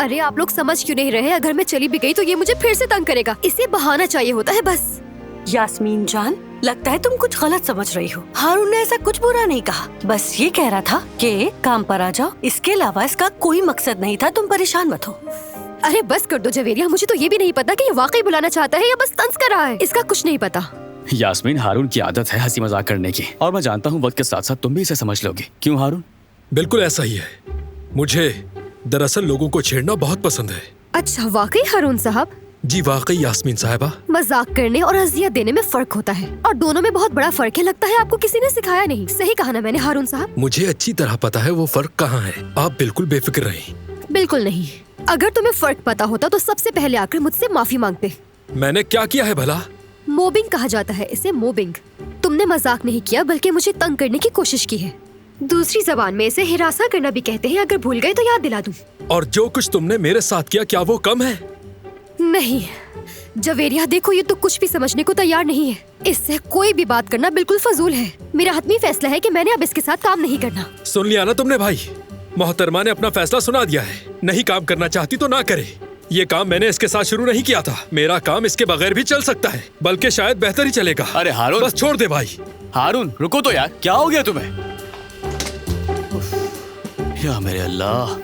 अरे आप लोग समझ क्यों नहीं रहे? अगर मैं चली भी गई तो ये मुझे फिर से तंग करेगा। इसे बहाना चाहिए होता है बस। यास्मीन जान, लगता है तुम कुछ गलत समझ रही हो। हारून ने ऐसा कुछ बुरा नहीं कहा, बस ये कह रहा था कि काम पर आ जाओ। इसके अलावा इसका कोई मकसद नहीं था, तुम परेशान मत हो। अरे बस कर दो जवेरिया, मुझे तो ये भी नहीं पता कि ये वाकई बुलाना चाहता है या बस तंज कर रहा है। इसका कुछ नहीं पता। यास्मीन, हारून की आदत है हंसी मजाक करने की, और मैं जानता हूँ वक्त के साथ साथ तुम भी इसे समझ लोगे। क्यों हारून? बिल्कुल ऐसा ही है। मुझे दरअसल लोगों को छेड़ना बहुत पसंद है। अच्छा वाकई हारून साहब? जी वाकई यास्मीन साहिबा। मजाक करने और अजियत देने में फर्क होता है, और दोनों में बहुत बड़ा फर्क है। लगता है आपको किसी ने सिखाया नहीं। सही कहा ना मैंने हारून साहब? मुझे अच्छी तरह पता है वो फर्क कहाँ है, आप बिल्कुल बेफिक्र रहें। बिल्कुल नहीं। अगर तुम्हें फर्क पता होता तो सबसे पहले आकर मुझसे माफी मांगते। मैंने क्या किया है भला? मोबिंग कहा जाता है इसे, मोबिंग। तुमने मजाक नहीं किया बल्कि मुझे तंग करने की कोशिश की है। दूसरी जबान में इसे हिरासा करना भी कहते हैं। अगर भूल गए तो याद दिला दूं। और जो कुछ तुमने मेरे साथ किया, क्या वो कम है? नहीं जवेरिया, देखो ये तो कुछ भी समझने को तैयार नहीं है। इससे कोई भी बात करना बिल्कुल फजूल है। मेरा हतमी फैसला है कि मैंने अब इसके साथ काम नहीं करना। सुन लिया ना तुमने भाई, मोहतरमा ने अपना फैसला सुना दिया है। नहीं काम करना चाहती तो ना करे। ये काम मैंने इसके साथ शुरू नहीं किया था। मेरा काम इसके बगैर भी चल सकता है, बल्कि शायद बेहतर ही चलेगा। अरे हारून, बस छोड़ दे भाई। हारून रुको तो यार, क्या हो गया तुम्हें? या मेरे अल्लाह।